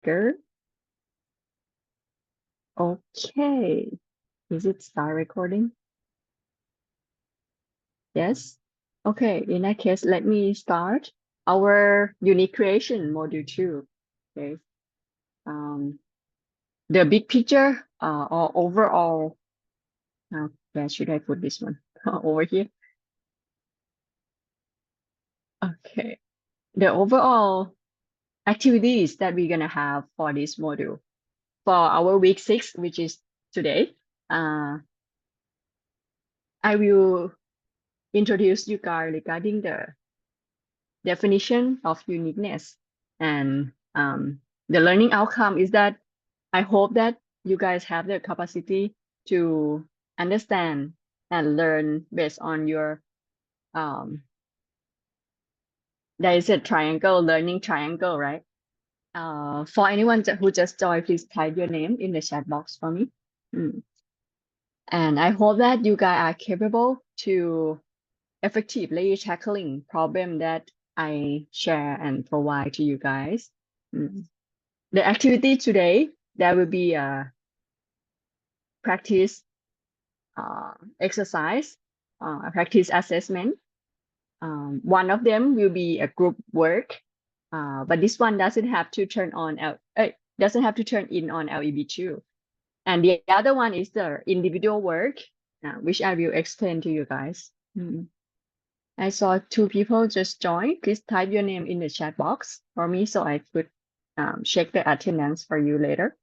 speaker. Okay. Is it start recording? Yes. Okay. In that case, let me start our unique creation module 2. Okay. The big picture or overall, where should I put this one? Over here. Okay. The overall activities that we're gonna have for this module for our week 6, which is today. I will introduce you guys regarding the definition of uniqueness, and the learning outcome is that I hope that you guys have the capacity to understand and learn based on your there is a triangle, learning triangle, right? For anyone who just joined, please type your name in the chat box for me. And I hope that you guys are capable to effectively tackling problem that I share and provide to you guys. The activity today, there will be a practice exercise, a practice assessment. One of them will be a group work, but this one doesn't have to turn on doesn't have to turn in on LEB2. And the other one is the individual work, which I will explain to you guys. I saw 2 people just join. Please type your name in the chat box for me so I could check the attendance for you later.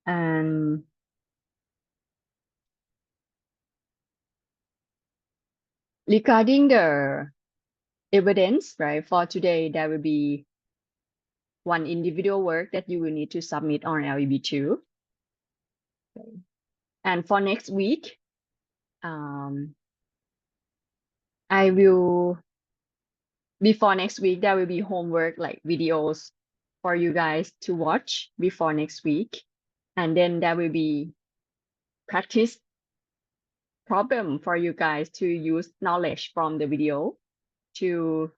And regarding the evidence, right, for today, there will be one individual work that you will need to submit on LEB2. Okay. And for next week, I will, before next week, there will be homework like videos for you guys to watch before next week. And then there will be practice problem for you guys to use knowledge from the video to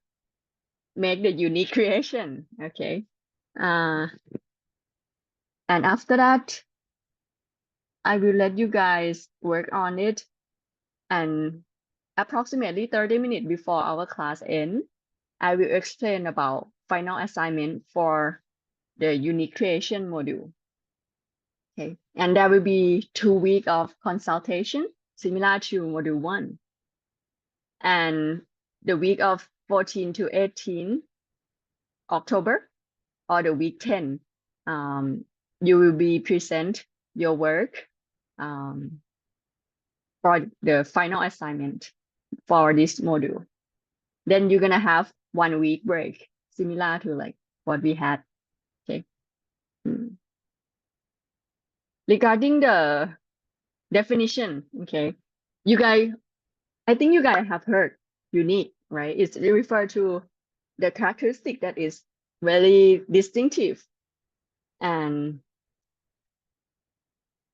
make the unique creation. Okay. And after that, I will let you guys work on it, and approximately 30 minutes before our class ends, I will explain about final assignment for the unique creation module. Okay. And there will be 2 weeks of consultation similar to module 1. And the week of 14 to 18 October or the week 10, you will be present your work for the final assignment for this module. Then you're gonna have 1 week break, similar to like what we had. Okay. Regarding the definition, okay, you guys, I think you guys have heard unique, right? It's referred to the characteristic that is very distinctive, and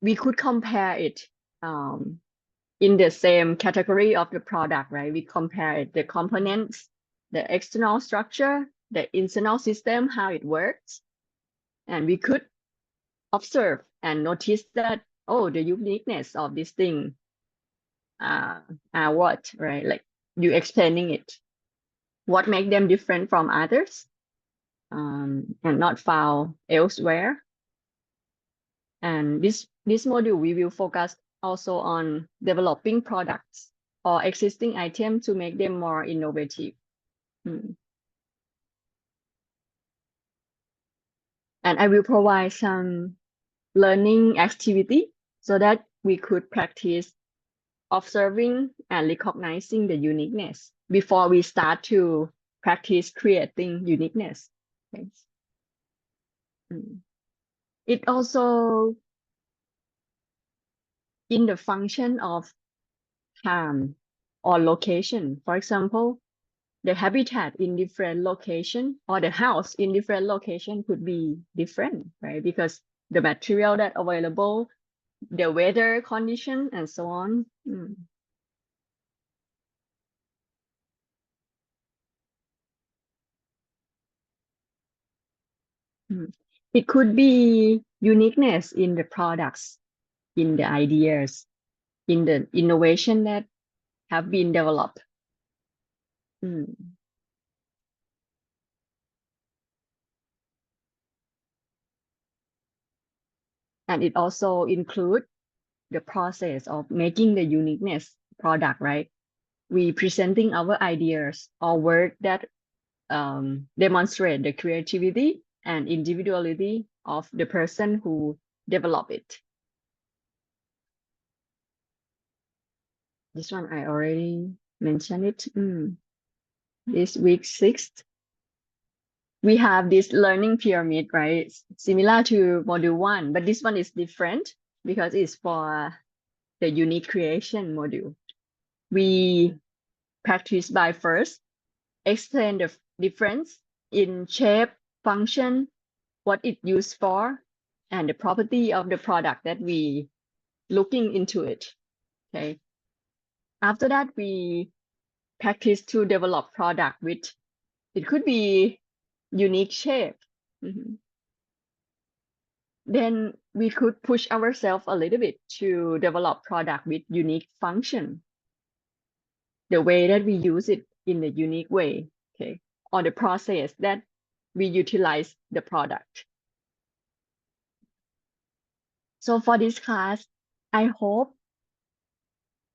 we could compare it in the same category of the product, right? We compare it, the components, the external structure, the internal system, how it works, and we could observe and notice that, oh, the uniqueness of this thing what, right? Like you explaining it, what make them different from others and not found elsewhere. And this module, we will focus also on developing products or existing items to make them more innovative. And I will provide some learning activity so that we could practice observing and recognizing the uniqueness before we start to practice creating uniqueness. Okay. It also in the function of time or location. For example, the habitat in different location or the house in different location could be different, right? Because the material that available, the weather condition, and so on. It could be uniqueness in the products, in the ideas, in the innovation that have been developed. Mm. And it also include the process of making the uniqueness product, right? We presenting our ideas or work that demonstrate the creativity and individuality of the person who develop it. This one I already mentioned it. This week 6, we have this learning pyramid, right? Similar to module 1, but this one is different because it's for the unique creation module. We practice by first explain the difference in shape, function, what it used for, and the property of the product that we looking into it. Okay. After that, we practice to develop product with, it could be unique shape. Then we could push ourselves a little bit to develop product with unique function. The way that we use it in a unique way, okay, or the process that we utilize the product. So for this class, I hope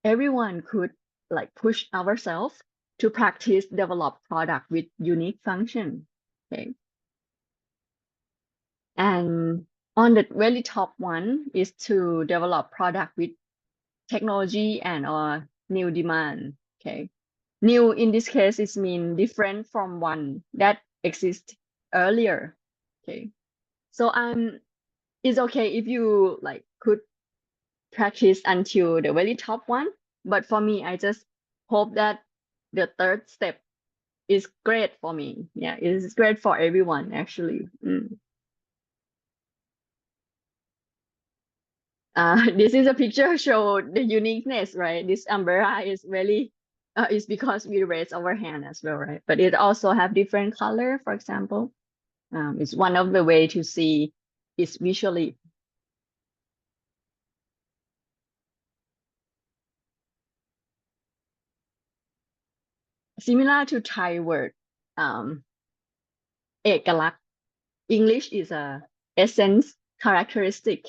everyone could like push ourselves to practice develop product with unique function. Okay. And on the very top one is to develop product with technology and or new demand. Okay. New in this case is mean different from one that exists earlier. Okay. So it's okay if you like could practice until the very top one. But for me, I just hope that the third step is great for me. Yeah, it is great for everyone actually. This is a picture show the uniqueness, right? This umbrella is really is because we raise our hand as well, right? But it also have different color, for example. It's one of the way to see it visually. Similar to Thai word, เอกลักษณ์ English is a essence characteristic.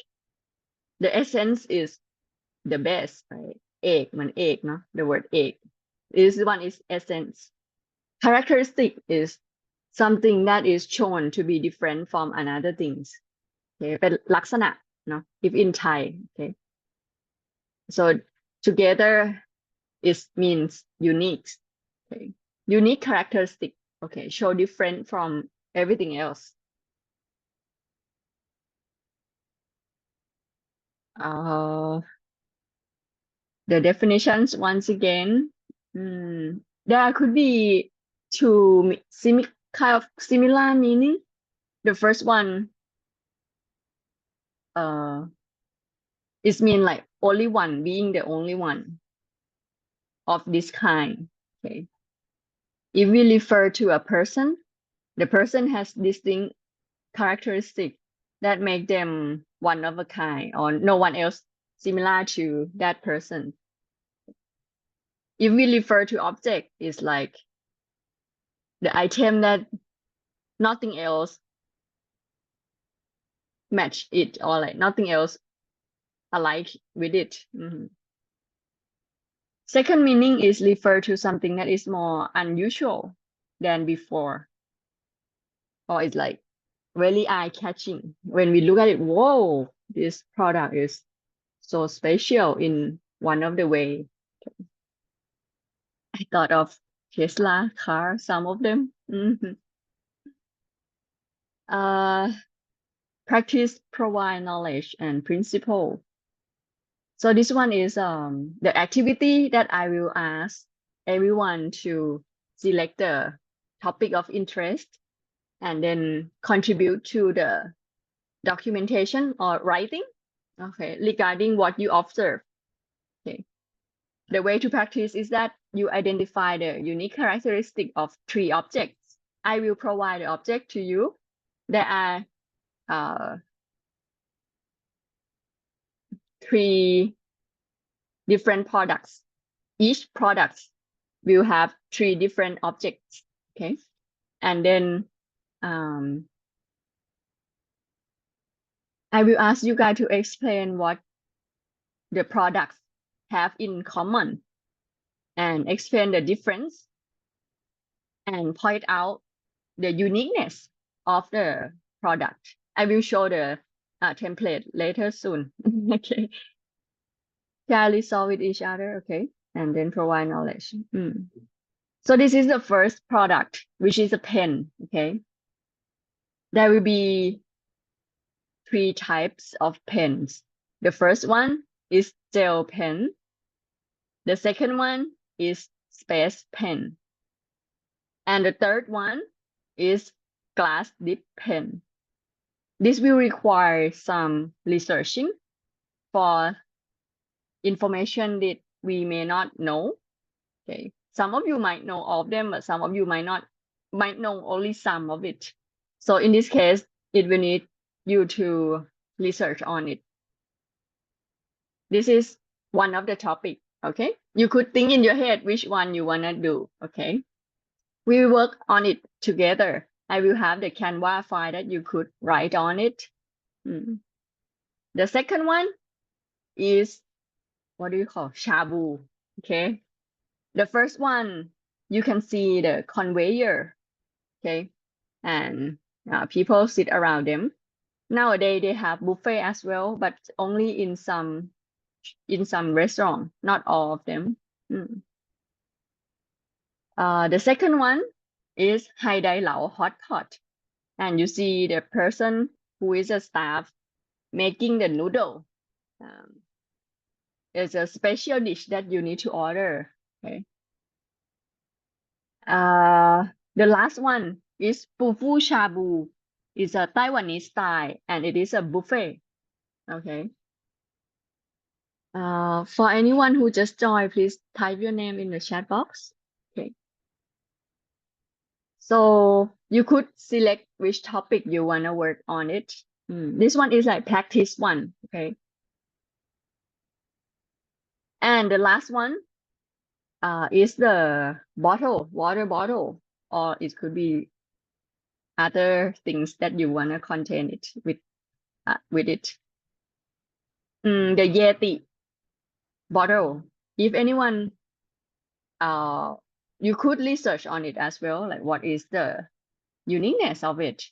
The essence is the best, right? เอกเหมือนเอกเนาะ the word เอก this one is essence. Characteristic is something that is shown to be different from another things. Okay, เป็นลักษณะเนาะ if in Thai. Okay, so together it means unique. Okay, unique characteristic. Okay, show different from everything else. The definitions once again, there could be two kind of similar meaning. The first one is mean like only one, being the only one of this kind. Okay. If we refer to a person, the person has distinct characteristics that make them one of a kind or no one else similar to that person. If we refer to object, it's like the item that nothing else match it or like nothing else alike with it. Second meaning is refer to something that is more unusual than before, or it's like really eye-catching. When we look at it, whoa, this product is so special in one of the way. I thought of Tesla car, some of them. Practice provide knowledge and principle. So this one is the activity that I will ask everyone to select the topic of interest and then contribute to the documentation or writing, okay, regarding what you observe. Okay. The way to practice is that you identify the unique characteristic of 3 objects. I will provide the object to you. There are 3 different products. Each product will have 3 different objects. Okay. And then I will ask you guys to explain what the products have in common and explain the difference and point out the uniqueness of the product. I will show the template later soon. Okay. Share resolve with each other. Okay. And then provide knowledge. So this is the first product, which is a pen. Okay. There will be 3 types of pens. The first one is gel pen. The second one is space pen. And the third one is glass dip pen. This will require some researching for information that we may not know. Okay. Some of you might know all of them, but some of you might know only some of it. So in this case, it will need you to research on it. This is one of the topic. Okay. You could think in your head which one you wanna do. Okay. We will work on it together. I will have the Canva file that you could write on it. The second one is, what do you call? Shabu. Okay. The first one, you can see the conveyor. Okay. And people sit around them. Nowadays they have buffet as well, but only in some restaurant, not all of them. The second one is Hai Dai Lao hot pot. And you see the person who is a staff making the noodle. It's a special dish that you need to order. Okay. The last one is Fufu Shabu. It's a Taiwanese style and it is a buffet. Okay. For anyone who just joined, please type your name in the chat box. Okay. So you could select which topic you want to work on it. This one is like practice one. Okay. And the last one is the water bottle, or it could be other things that you want to contain it with it. The Yeti bottle. If anyone, you could research on it as well, like what is the uniqueness of it.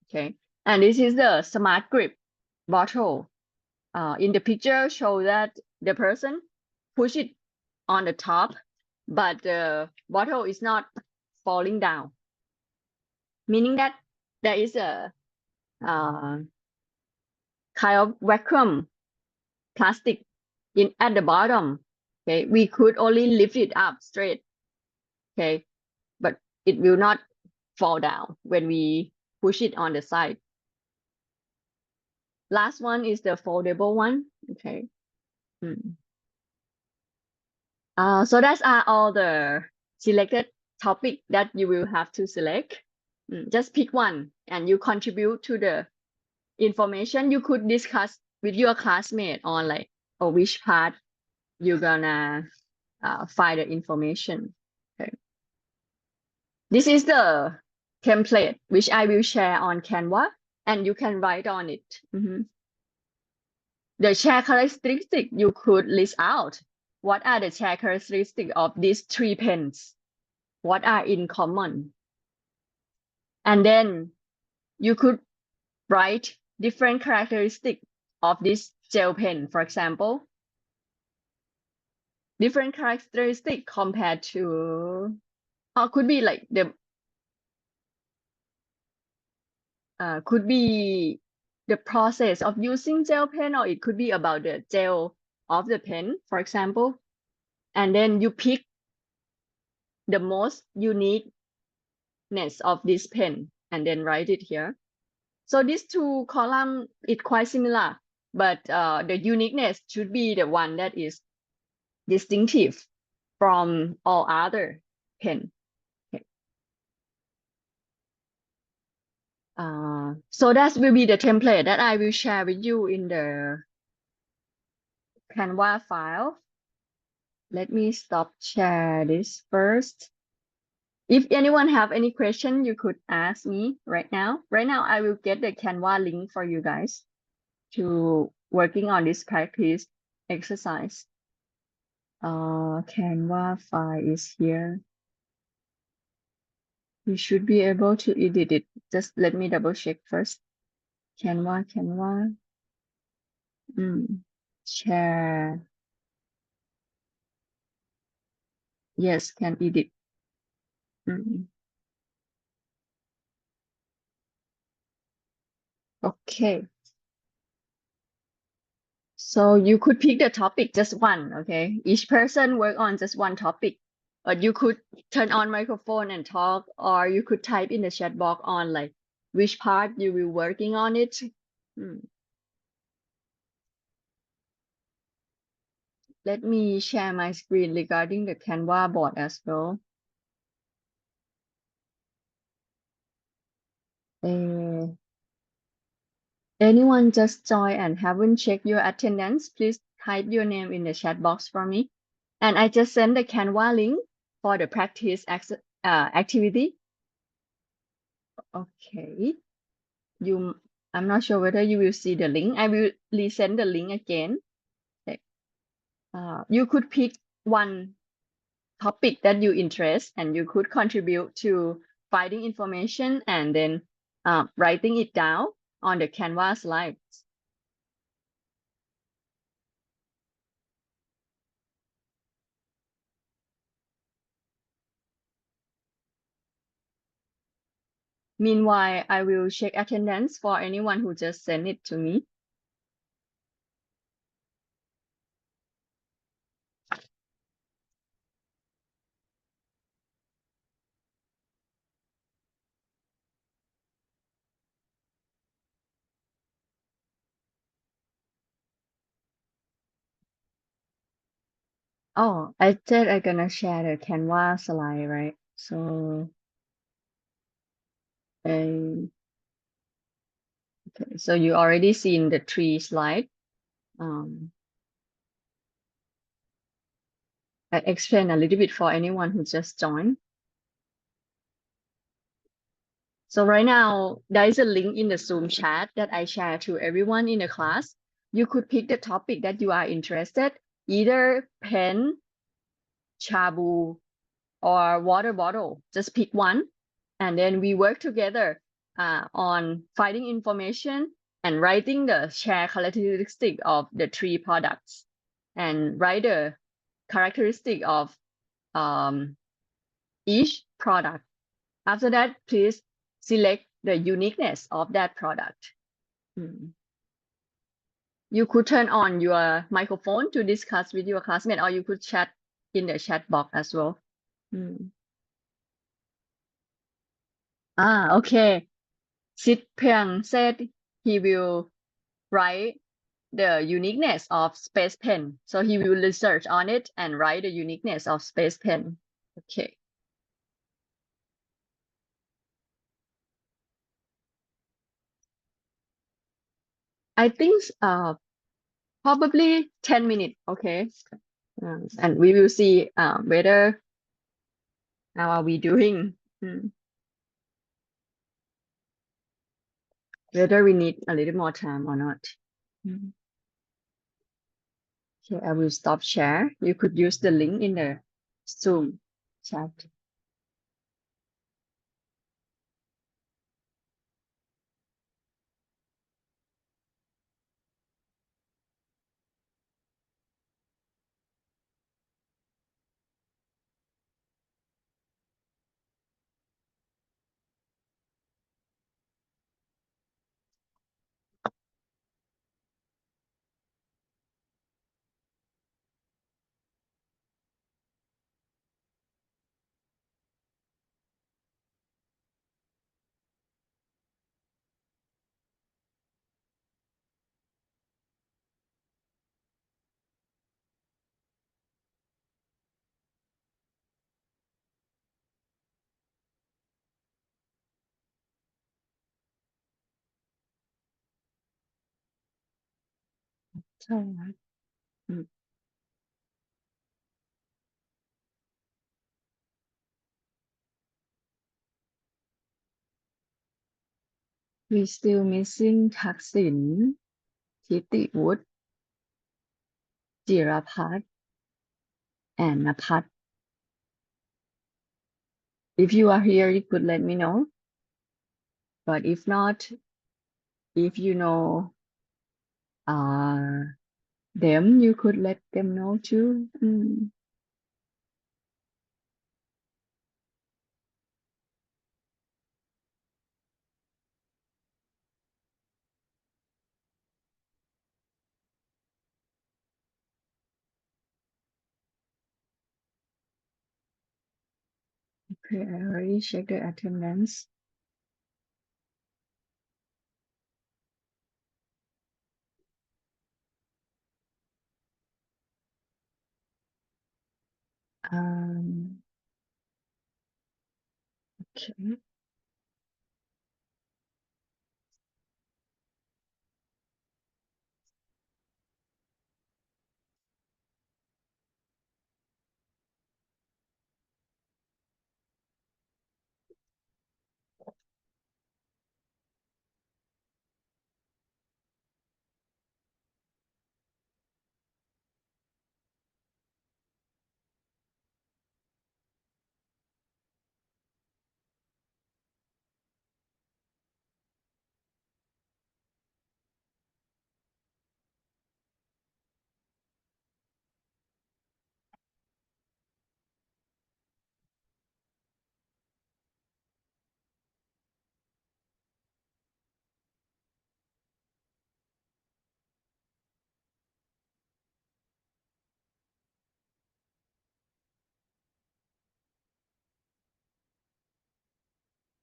Okay. And this is the Smart Grip bottle. In the picture show that the person push it on the top, but the bottle is not falling down, meaning that there is a kind of vacuum plastic at the bottom. Okay, we could only lift it up straight. Okay, but it will not fall down when we push it on the side. Last one is the foldable one. Okay. So that's all the selected topic that you will have to select. Just pick one and you contribute to the information. You could discuss with your classmate on like, or which part you're gonna find the information. Okay. This is the template which I will share on Canva and you can write on it. The share characteristic you could list out. What are the share characteristics of these 3 pens? What are in common? And then you could write different characteristics of this gel pen, for example. Different characteristic compared to, or could be like the, could be the process of using gel pen, or it could be about the gel of the pen, for example. And then you pick the most uniqueness of this pen and then write it here. So these 2 columns is quite similar, but the uniqueness should be the one that is distinctive from all other pen. Okay. So that will be the template that I will share with you in the Canva file. Let me stop share this first. If anyone have any question, you could ask me right now. Right now, I will get the Canva link for you guys to working on this practice exercise. Canva file is here. You should be able to edit it. Just let me double check first. Canva. Share. Yes, can edit. Okay. So you could pick the topic, just one, okay? Each person work on just one topic. You could turn on microphone and talk, or you could type in the chat box on like which part you will working on it. Let me share my screen regarding the Canva board as well. Anyone just joined and haven't checked your attendance, please type your name in the chat box for me. And I just sent the Canva link for the practice activity. Okay. I'm not sure whether you will see the link. I will resend the link again. Okay. You could pick one topic that you interest and you could contribute to finding information and then writing it down on the Canva slides. Meanwhile, I will check attendance for anyone who just sent it to me. Oh, I said I'm gonna share the Canva slide, right? So, okay, so you already seen the 3 slide. I explain a little bit for anyone who just joined. So right now, there is a link in the Zoom chat that I share to everyone in the class. You could pick the topic that you are interested, either pen, chabu, or water bottle. Just pick one, and then we work together on finding information and writing the share characteristic of the 3 products, and write the characteristic of each product. After that, please select the uniqueness of that product. You could turn on your microphone to discuss with your classmate, or you could chat in the chat box as well. Okay. Sid Pyang said he will write the uniqueness of Space Pen. So he will research on it and write the uniqueness of Space Pen. Okay. I think probably 10 minutes, okay? And we will see whether how are we doing, whether we need a little more time or not. Okay, I will stop share. You could use the link in the Zoom chat. ใช่ค่ะอืม we still missing ทักษิณทิติวุฒิจิรพัฒน์ and นภัส if you are here you could let me know but if not if you know uh them you could let them know too okay I already checked the attendance um okay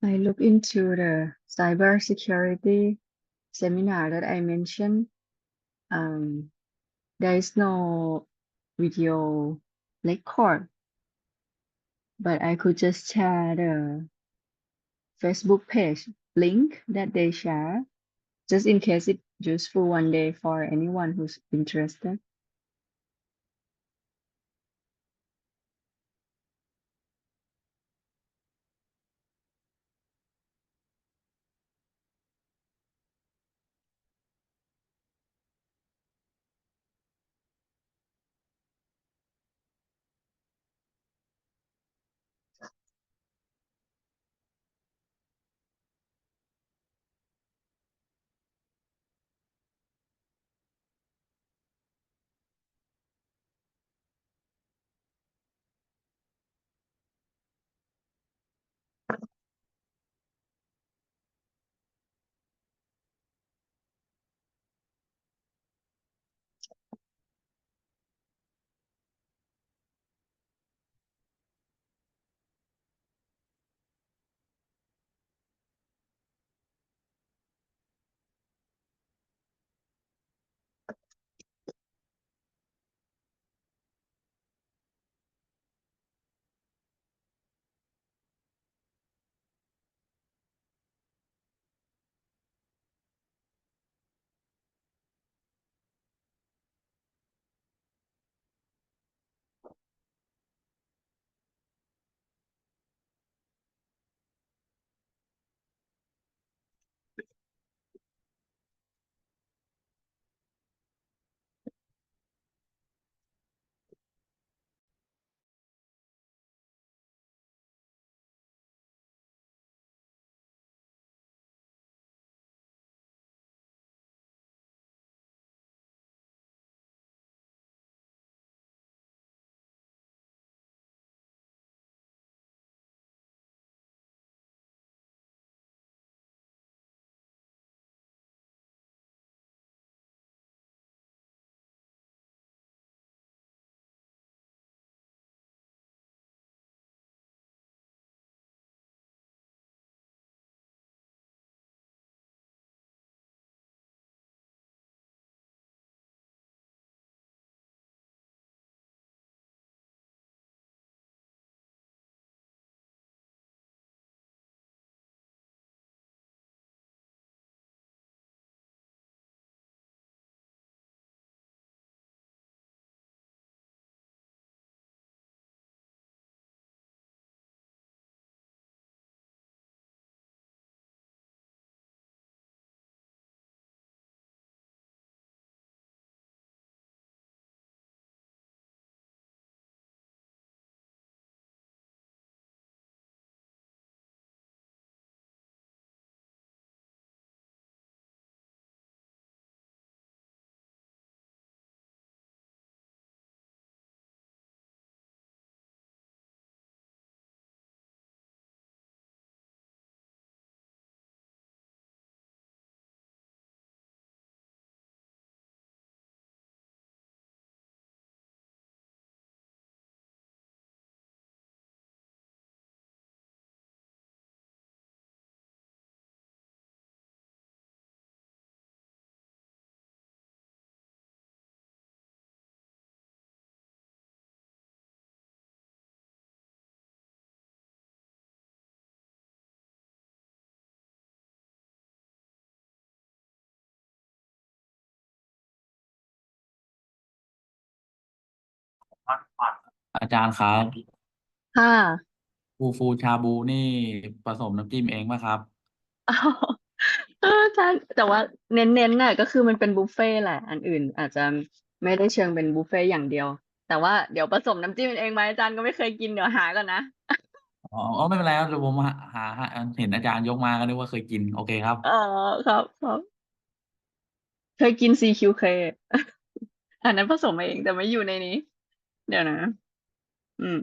I look into the cyber security seminar that I mentioned um there is no video record but I could just share the Facebook page link that they share, just in case it's useful one day for anyone who's interested. อาจารย์ครับค่ะ ฟูชาบูนี่ผสมน้ำจิ้มเองป่ะครับอ้าวใช่แต่ว่าเน้นๆน่ะก็คือมันเป็นบุฟเฟ่ต์แหละอันอื่นอาจจะไม่ได้เชิงเป็นบุฟเฟ่ต์อย่างเดียวแต่ว่าเดี๋ยวผสมน้ำจิ้มเองไหมอาจารย์ก็ไม่เคยกินเดี๋ยวหาก่อนนะอ๋อไม่เป็นไรครับเดี๋ยวผมหาเห็นอาจารย์ยกมาก็นึกว่าเคยกินโอเคครับอ๋อครับเคยกิน CQK อันนั้นผสมเองแต่ไม่อยู่ในนี้เดี๋ยวนะอืม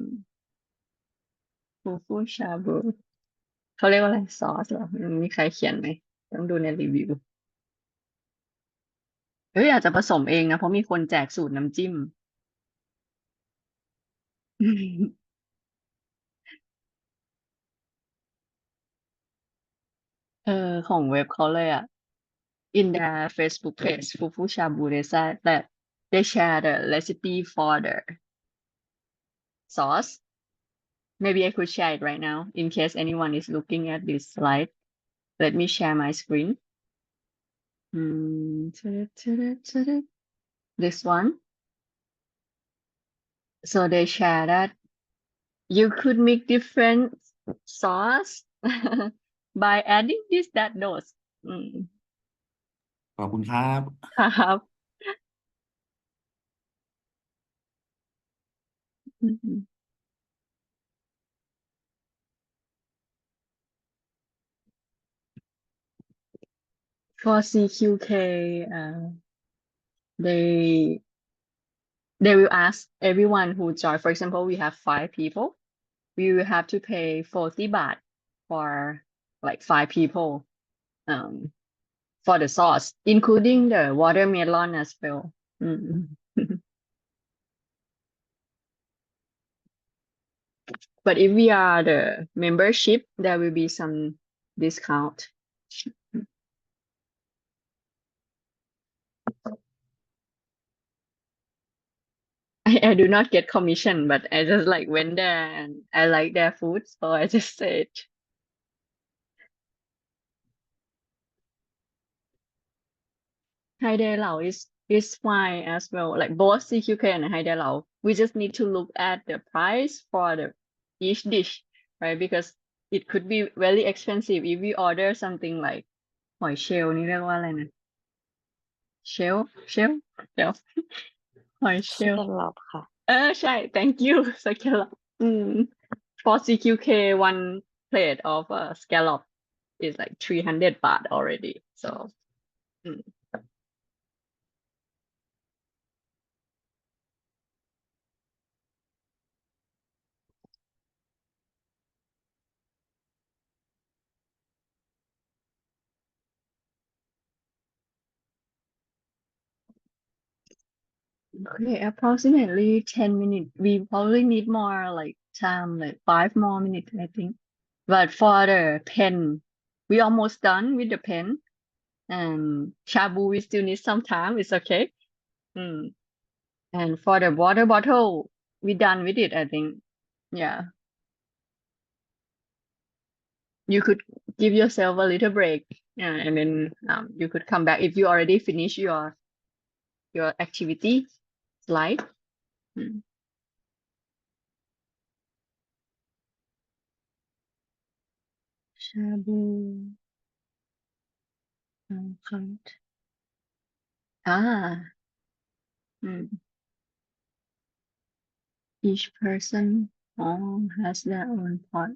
ฟูชาบูเขาเรียกว่าอะไรซอสเหรอมีใครเขียนไหมต้องดูในรีวิวเฮ้ยอาจจะผสมเองนะเพราะมีคนแจกสูตรน้ำจิ้มเออของเว็บเขาเลยอ่ะ in their Facebook page Fufu Shabu they said that they share the recipe for the sauce. Maybe I could share it right now in case anyone is looking at this slide. Let me share my screen. This one. So they share that you could make different sauce by adding this, that, those. อืมขอบคุณครับครับ For CQK, they they will ask everyone who join. For example, we have 5 people. We will have to pay 40 baht for like 5 people for the sauce, including the watermelon as well. Mm. But if we are the membership, there will be some discount. I do not get commission, but I just like went there and I like their food, so I just said Hai Di Lao is fine as well. Like both CQK and Hai Di Lao, we just need to look at the price for the each dish, right? Because it could be very expensive if we order something like หอยเชลล์นี่เรียกว่าอะไรนะเชลล์เดี๋ยวหอยเชสแกลล์ลล็อปค่ะใช่ thank you scallop อืม for CQK one plate of scallop is like 300 baht already so อืม Okay, approximately 10 minutes. We probably need more like time, like 5 more minutes, I think. But for the pen, we almost done with the pen. And shabu, we still need some time. It's okay. Mm. And for the water bottle, we done with it, I think. Yeah. You could give yourself a little break. Yeah, and then you could come back if you already finish your activity slide. Mm. Shabu. Count. Ah. Mm. Each person has their own pot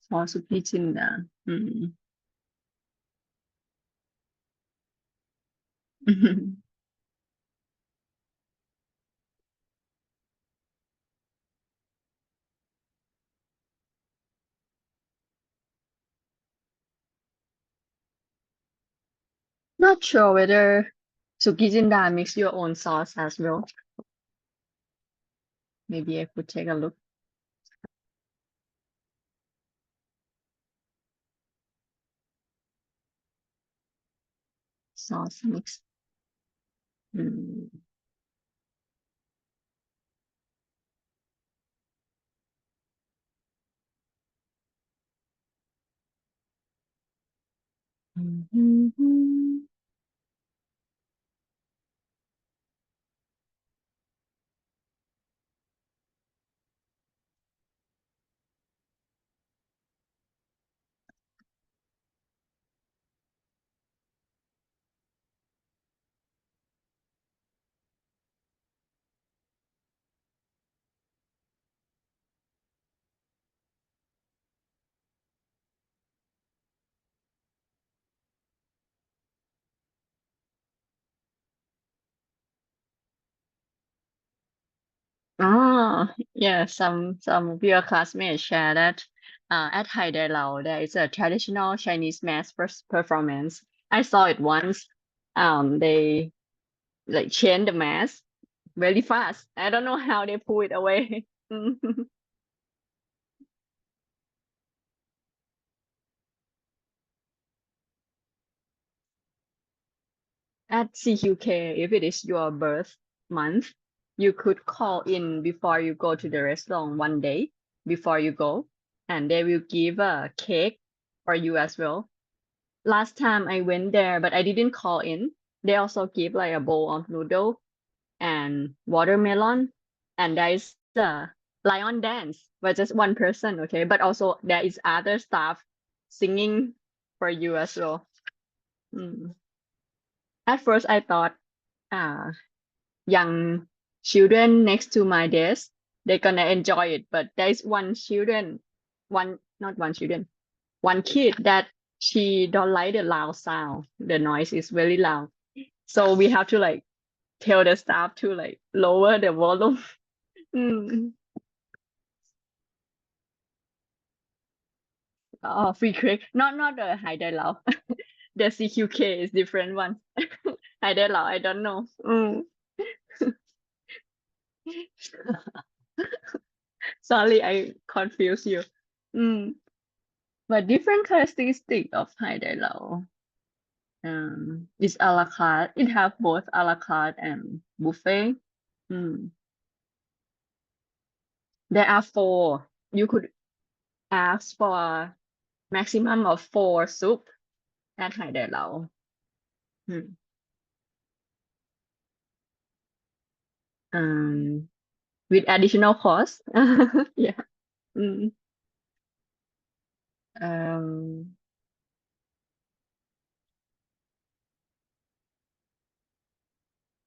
for Supicinda. Not sure whether Sukicinda makes your own sauce as well. Maybe I could take a look. Sauce mix. Mm. Mhm. Oh, yeah, some of your classmates share that at Hai Dai Lao there is a traditional Chinese mass performance. I saw it once. They like change the mask very fast. I don't know how they pull it away. At CQK, if it is your birth month, you could call in before you go to the restaurant one day before you go, and they will give a cake for you as well. Last time I went there, but I didn't call in. They also give like a bowl of noodle and watermelon, and there is a lion dance, but just one person, okay? But also there is other staff singing for you as well. Mm. At first, I thought, uh, young children next to my desk, they're gonna enjoy it. But there is not one children, one kid that she don't like the loud sound. The noise is very loud. So we have to like tell the staff to like lower the volume. Mm. Oh, free cake. Not the Hai Dai Lao. The CQK is different one. Hai Dai Lao, I don't know. Sorry, I confuse you. Mm. But different characteristic of Hai Dai Lao. Is a la carte. It have both a la carte and buffet. Mm. There are four. You could ask for a maximum of four soup at Hai Dai Lao. Mm. Um, with additional cost. Yeah. Mm. Um,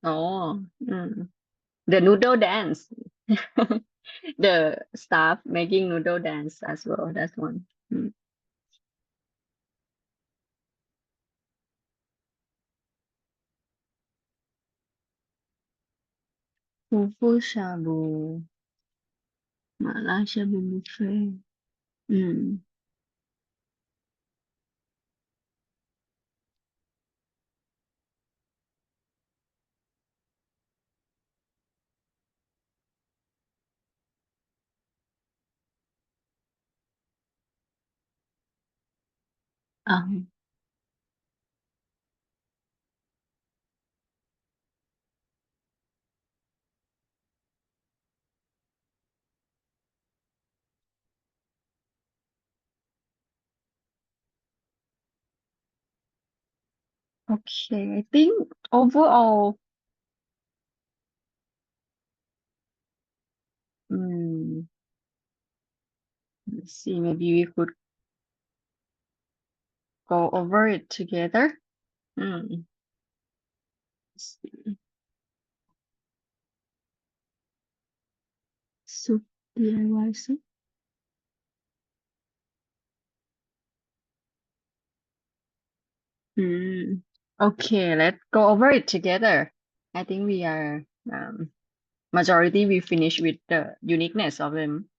oh, the noodle dance. The staff making noodle dance as well. That's one. Mm. Fufu shabu, mala shabu buffet. Mm. Um, okay, I think overall, mm, let's see, maybe we could go over it together. Mm. Let's see. Soup, DIY soup. Mm. Okay, let's go over it together. I think we are majority we finish with the uniqueness of them.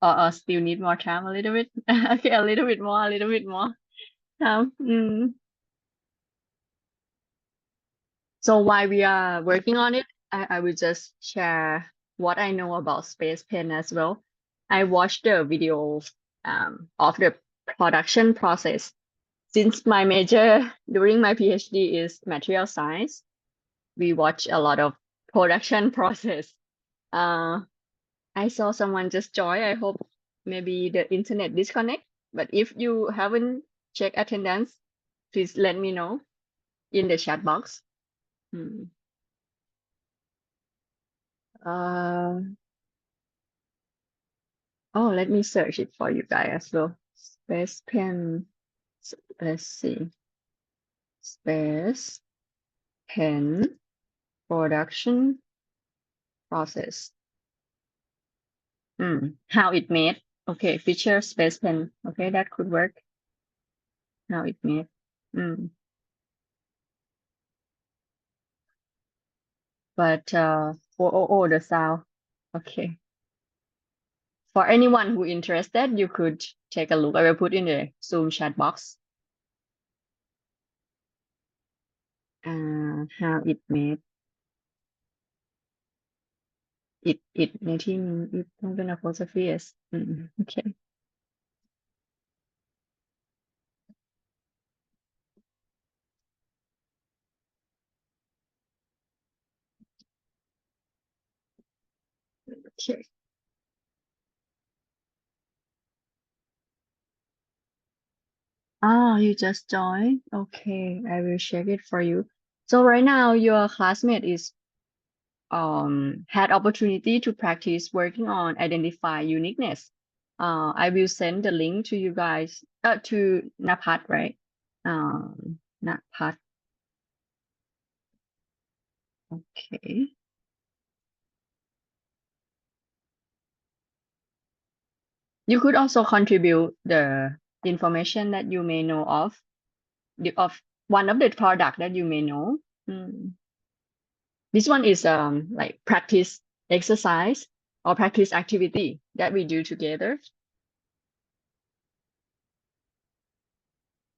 Or still need more time a little bit. Okay, a little bit more, a little bit more time. So while we are working on it, I will just share what I know about Space Pen as well. I watched the video of the production process. Since my major during my PhD is material science, we watch a lot of production process. Uh, I saw someone just join. I hope maybe the internet disconnect. But if you haven't checked attendance, please let me know in the chat box. Hmm. Uh, oh, let me search it for you guys as well. Space pen. Let's see. Space pen production process. How it made. Okay, feature space pen. Okay, that could work. How it made. Mm. but the sound. Okay. For anyone who interested, you could take a look. I will put in the Zoom chat box. How it made it ในที่นี้ it ต้องเป็น apostrophe s okay. Okay. You just joined. Okay, I will check it for you. So right now your classmate is had opportunity to practice working on identify uniqueness. I will send the link to you guys to Napat, right? Napat. Okay. You could also contribute the information that you may know of one of the product that you may know. This one is like practice exercise or practice activity that we do together.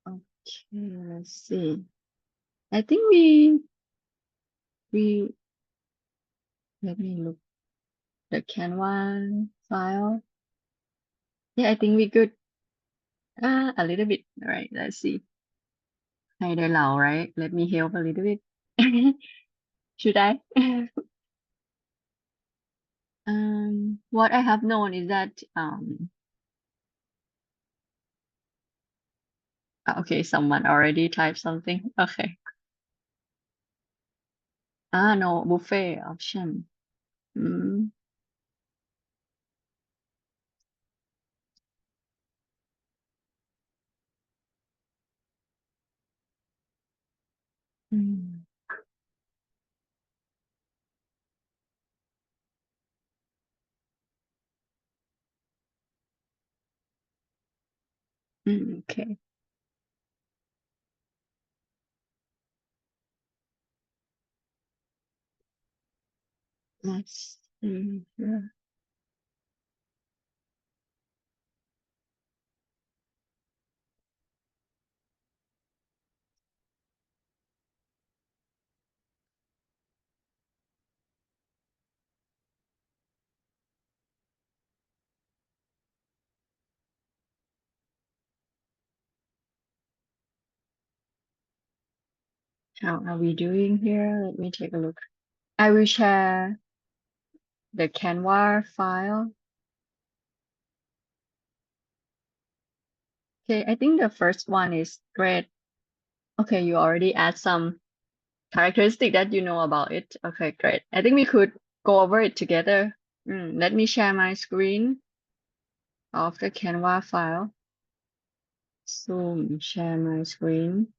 Okay, let's see. I think we let me look the Canva file. Yeah, I think we good. A little bit. All right, let's see. ให้ได้เรา right? Let me help a little bit. Should I? What I have known is that okay, someone already typed something. Okay. No, buffet option. Mm. Mm. Okay. Let's see here. How are we doing here? Let me take a look. I will share the Canva file. Okay, I think the first one is great. Okay, you already add some characteristic that you know about it. Okay, great. I think we could go over it together. Let me share my screen of the Canva file. Zoom, share my screen.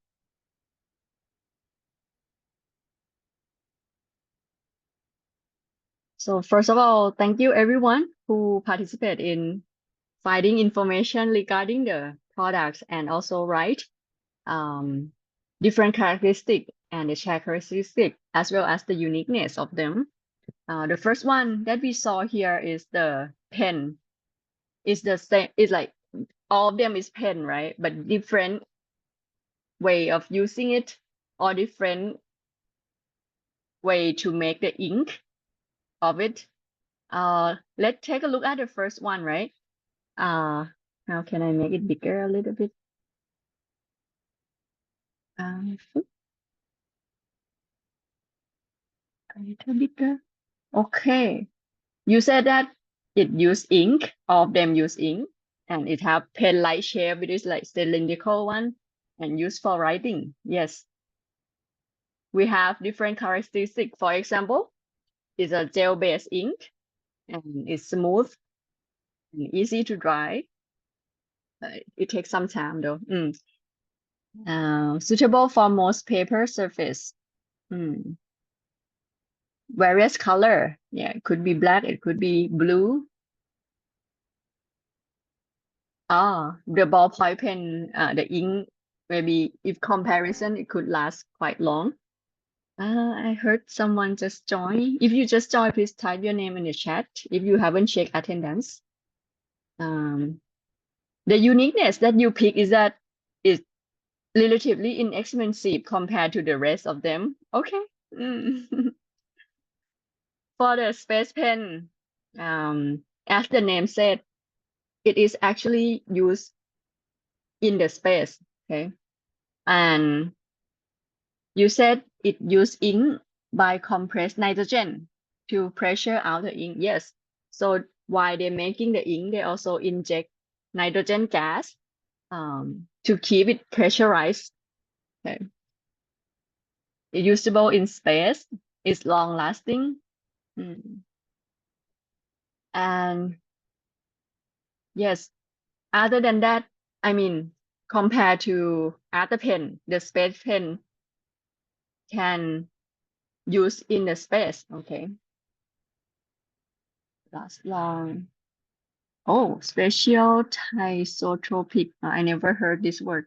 So first of all, thank you everyone who participated in finding information regarding the products and also write different characteristic and the characteristic as well as the uniqueness of them. The first one that we saw here is the pen. It's the same. It's like all of them is pen, right? But different way of using it or different way to make the ink of it. Let's take a look at the first one, right? How can I make it bigger a little bit? A little bigger. Okay. You said that it use ink, all of them use ink, and it have pen-like shape, which is like cylindrical one, and used for writing. Yes. We have different characteristics. For example, it's a gel-based ink, and it's smooth and easy to dry. It takes some time though. Suitable for most paper surface. Various color. Yeah, it could be black, it could be blue. The ballpoint pen, the ink, maybe if comparison, it could last quite long. I heard someone just join. If you just join, please type your name in the chat if you haven't checked attendance. The uniqueness that you pick is that it's relatively inexpensive compared to the rest of them. Okay. For the space pen, as the name said, it is actually used in the space. Okay. And you said it use ink by compressed nitrogen to pressure out the ink. Yes. So while they're making the ink, they also inject nitrogen gas to keep it pressurized. Okay. It's usable in space. It's long lasting. And yes, other than that, I mean, compared to other pen, the space pen can use in the space. Okay. Last long. Oh, special isotropic. I never heard this word.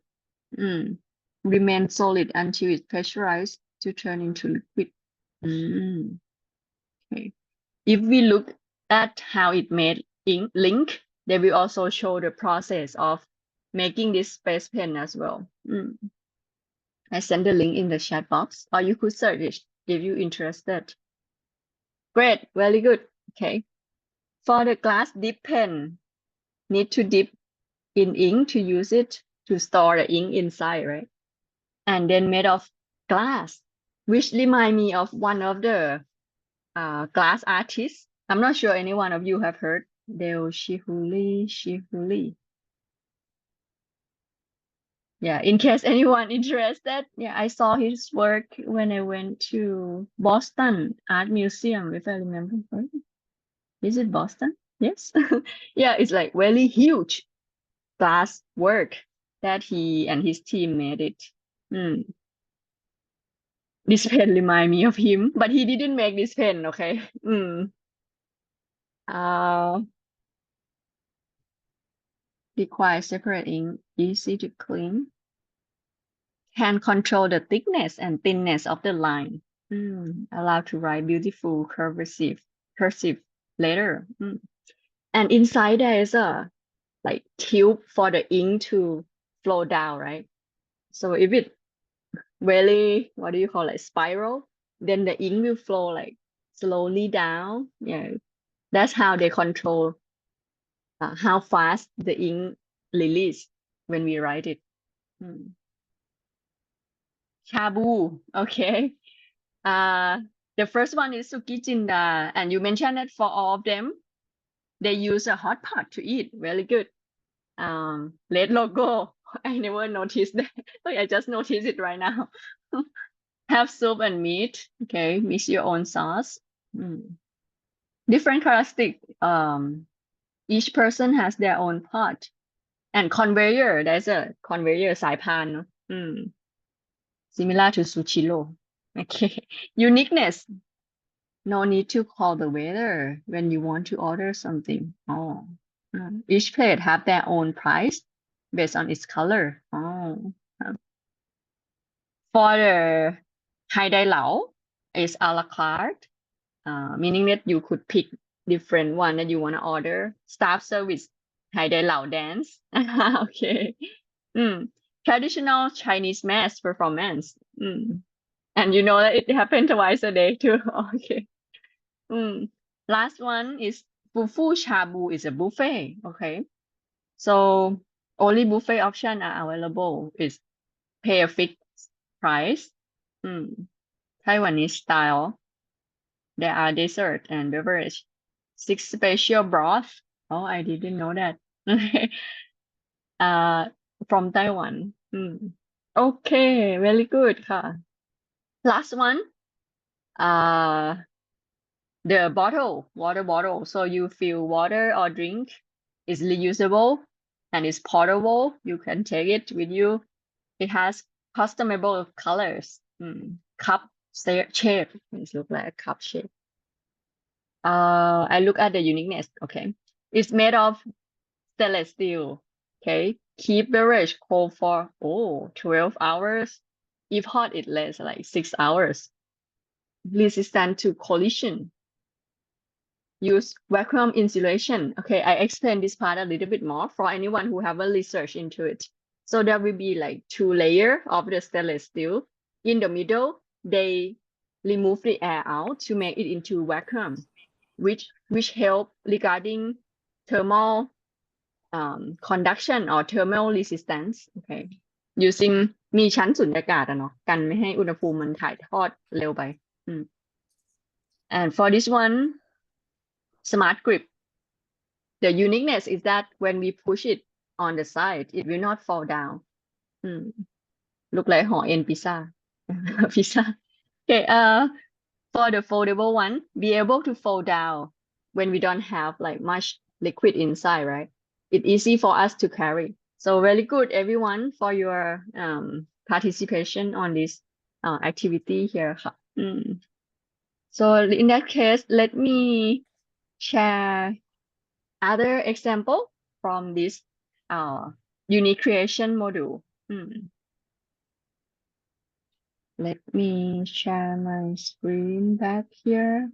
Remain solid until it's pressurized to turn into liquid. Okay. If we look at how it made ink link, they will also show the process of making this space pen as well. I send the link in the chat box, or you could search it if you're interested. Great, very good. Okay. For the glass dip pen, need to dip in ink to use it to store the ink inside, right? And then made of glass, which remind me of one of the glass artists. I'm not sure any one of you have heard Dale Chihuly. Yeah, in case anyone interested, yeah, I saw his work when I went to Boston Art Museum, if I remember correctly. Is it Boston? Yes. Yeah, it's like really huge glass work that he and his team made it. This pen remind me of him, but he didn't make this pen, okay? Require separate ink, easy to clean. Can control the thickness and thinness of the line. Allow to write beautiful cursive letter. And inside there is a like tube for the ink to flow down, right? So if it really, what do you call it, spiral, then the ink will flow like slowly down. Yeah, that's how they control how fast the ink release when we write it. Shabu, okay. The first one is Suki Jinda, and you mentioned that for all of them, they use a hot pot to eat. Very good. Red logo. I never noticed that. I just noticed it right now. Have soup and meat. Okay, mix your own sauce. Different characteristic. Each person has their own pot. And conveyor, there's a conveyor สายพาน similar to Suchilo. Okay. Uniqueness. No need to call the waiter when you want to order something. Oh. Each plate have their own price based on its color. Oh. For the Hai Dai Lao, is a la carte, meaning that you could pick different one that you want to order. Staff service, Hai Dai Lao dance. Okay. Traditional Chinese mass performance. And you know that it happened twice a day too. Okay. Last one is Fufu Shabu is a buffet. Okay. So only buffet option are available is pay a fixed price. Taiwanese style. There are dessert and beverage. 6 special broth. Oh, I didn't know that. From Taiwan. Okay, very good. Last one. The water bottle. So you fill water or drink. It's reusable and it's portable. You can take it with you. It has customizable colors. Cup shape. It looks like a cup shape. I look at the uniqueness. Okay. It's made of stainless steel. Okay. Keep beverage cold for 12 hours. If hot, it lasts like 6 hours. resistant to collision. Use vacuum insulation. Okay, I explained this part a little bit more for anyone who haven't researched into it. So there will be like 2 layers of the stainless steel. In the middle, they remove the air out to make it into vacuum, which help regarding thermal conduction or thermal resistance. Okay, using มีชั้นสุญญากาศอะเนาะกันไม่ให้อุณหภูมิมันถ่ายทอดเร็วไป and for this one smart grip, the uniqueness is that when we push it on the side it will not fall down. Look like หอเอ็นพิซซ่า pizza. Okay, for the foldable one, be able to fold down when we don't have like much liquid inside, right? It's easy for us to carry. So very good, everyone, for your participation on this activity here. So in that case, let me share other example from this unique creation module. Let me share my screen back here.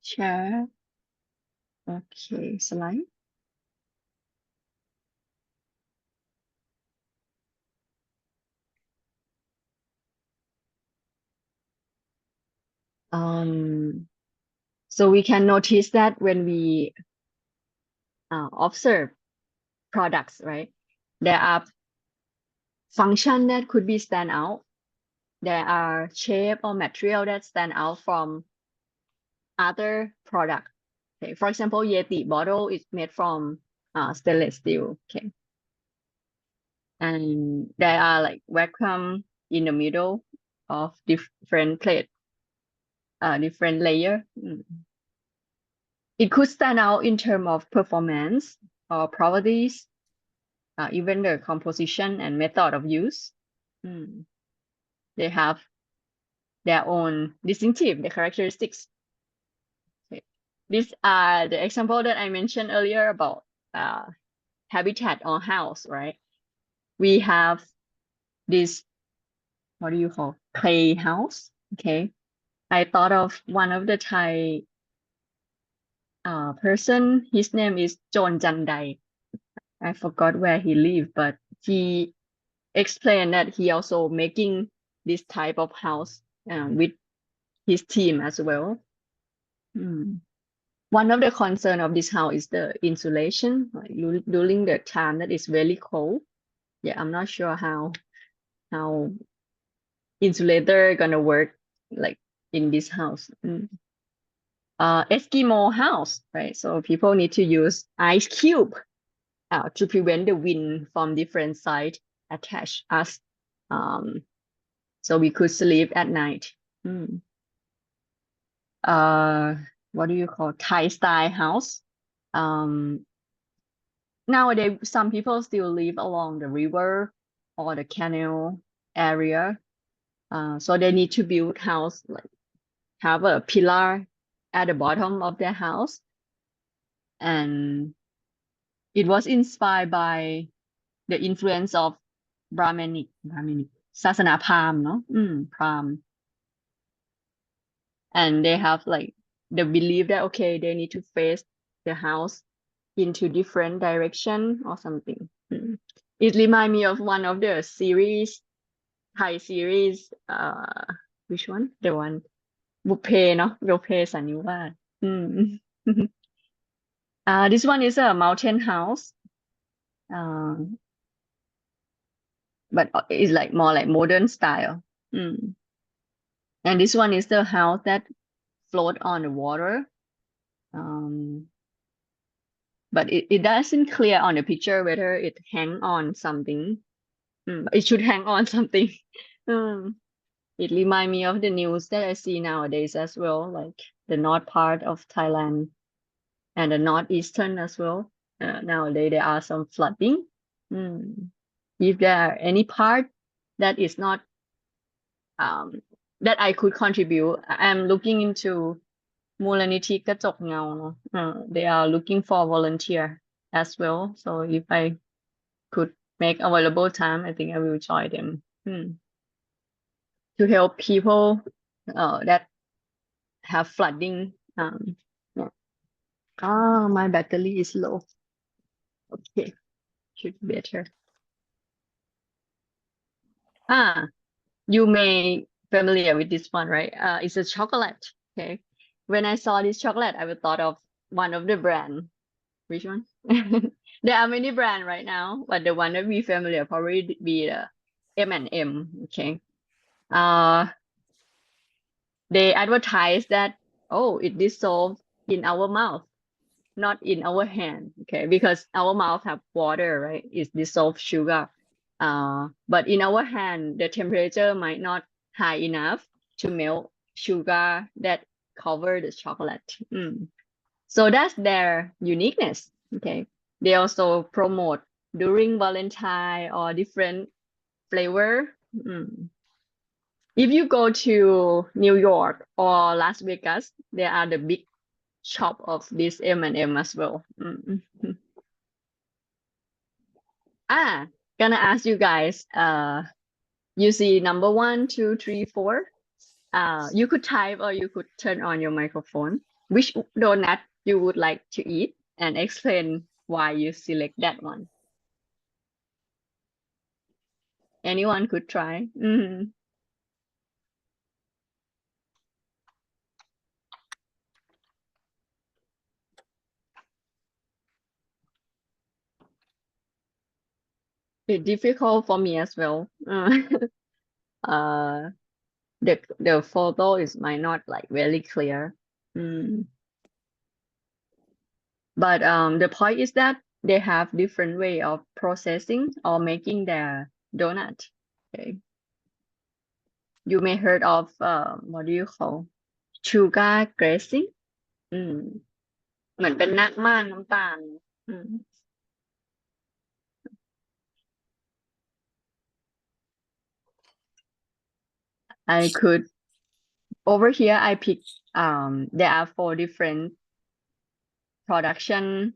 Share. Okay, slide. So we can notice that when we observe products, right? There are functions that could be stand out. There are shape or material that stand out from other product. Okay, for example, Yeti bottle is made from stainless steel. Okay, and there are like vacuum in the middle of different plate, different layer. It could stand out in terms of performance or properties, even the composition and method of use. They have their own distinctive characteristics. Okay. These are the example that I mentioned earlier about habitat or house, right? We have this, what do you call, clay house? Okay, I thought of one of the Thai person. His name is Jon Jandai. I forgot where he lived, but he explained that he also making this type of house with his team as well. One of the concern of this house is the insulation, like during the time that it's very cold. Yeah, I'm not sure how insulator gonna work like in this house. Eskimo house, right? So people need to use ice cube to prevent the wind from different side attach us, so we could sleep at night. What do you call Thai style house? Nowadays some people still live along the river or the canal area, so they need to build house like have a pillar at the bottom of their house, and it was inspired by the influence of Brahminic ศาสนาพราหมณ์เนาะพราหมณ์ and they have like the belief that okay they need to face the house into different direction or something. It remind me of one of the series, Thai series, which one? The one บุพเพเนาะบุพเพสันนิวาส this one is a mountain house, but it's like more like modern style. And this one is the house that float on the water, but it doesn't clear on the picture whether it hang on something. It should hang on something. It remind me of the news that I see nowadays as well, like the north part of Thailand and the northeastern as well. Nowadays there are some flooding. If there are any part that is not that I could contribute, I'm looking into มูลนิธิกระจกเงาเนาะ they are looking for volunteer as well, so if I could make available time I think I will join them. to help people that have flooding. Yeah. Ah, my battery is low. Okay, should be better. You may familiar with this one, right? It's a chocolate. Okay. When I saw this chocolate, I would thought of one of the brand. Which one? There are many brand right now, but the one that we familiar probably be the M&M. Okay. They advertise that, oh, it dissolves in our mouth, not in our hand. Okay, because our mouth have water, right? It's dissolved sugar. But in our hand, the temperature might not high enough to melt sugar that cover the chocolate. So that's their uniqueness. Okay. They also promote during Valentine or different flavor. If you go to New York or Las Vegas, there are the big shop of this M&M as well. Gonna ask you guys, you see number 1, 2, 3, 4. You could type or you could turn on your microphone. Which donut you would like to eat and explain why you select that one. Anyone could try. It's difficult for me as well. The photo is might not like very clear. But the point is that they have different way of processing or making their donut. Okay. You may heard of what do you call sugar glazing เหมือนเป็นนักม่านน้ำตาล I could over here I picked there are 4 different production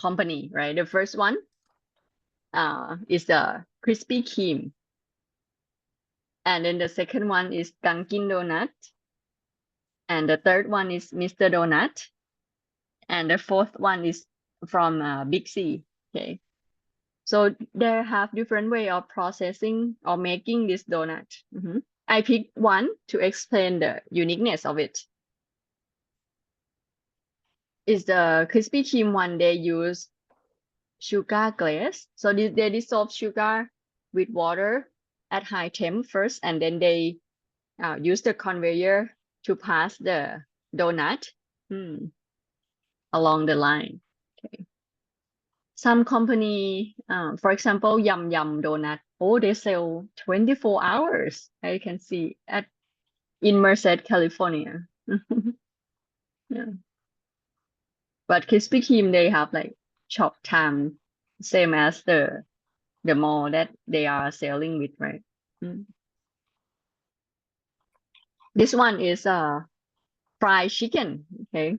company, right? The first one is the Krispy Kreme, and then the second one is Dunkin' Donut, and the third one is Mr. Donut, and the fourth one is from Big C. Okay, so they have different way of processing or making this donut. I picked one to explain the uniqueness of it. Is the Krispy Kreme one, they use sugar glaze. So they dissolve sugar with water at high temp first, and then they use the conveyor to pass the donut along the line. Okay. Some company, for example, Yum Yum Donut, they sell 24 hours. I can see in Merced, California. Yeah. But Krispy Kreme, they have like shop time, same as the mall that they are selling with, right? This one is fried chicken. Okay.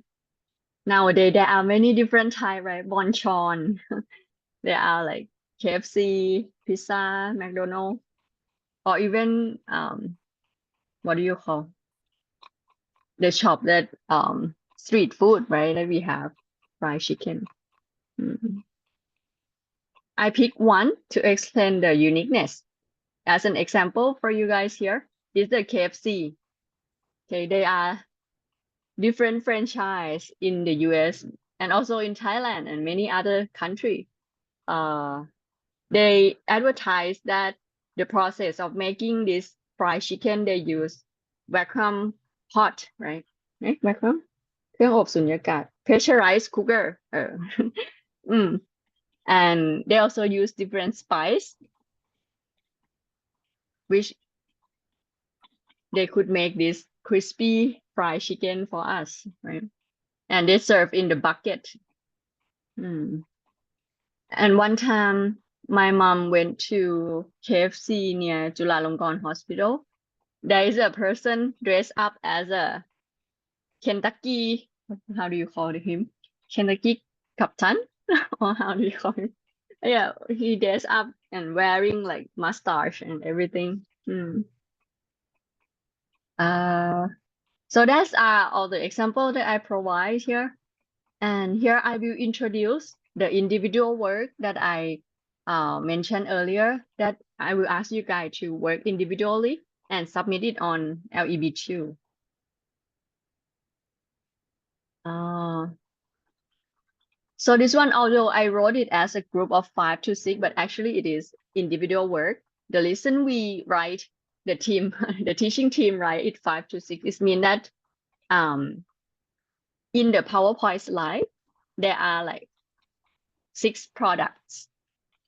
Nowadays there are many different type, right? Bonchon. There are like KFC, pizza, McDonald's, or even what do you call the shop that street food, right? That we have fried chicken. I picked one to explain the uniqueness. As an example for you guys here is the KFC. Okay, they are different franchise in the US and also in Thailand and many other countries. They advertise that the process of making this fried chicken, they use vacuum pot, right? Vacuum เครื่องอบสุญญากาศ pressurized cooker. And they also use different spice, which they could make this crispy fried chicken for us, right? And they serve in the bucket. And one time my mom went to KFC near Chulalongkorn Hospital. There is a person dressed up as a Kentucky, how do you call him? Kentucky Captain? Or how do you call him? Yeah, he dressed up and wearing like mustache and everything. So that's all the example that I provide here. And here I will introduce the individual work that I mentioned earlier, that I will ask you guys to work individually and submit it on LEB2. So this one, although I wrote it as a group of 5 to 6, but actually it is individual work. The reason we write the team, the teaching team write it 5 to 6, it means that in the PowerPoint slide, there are like 6 products,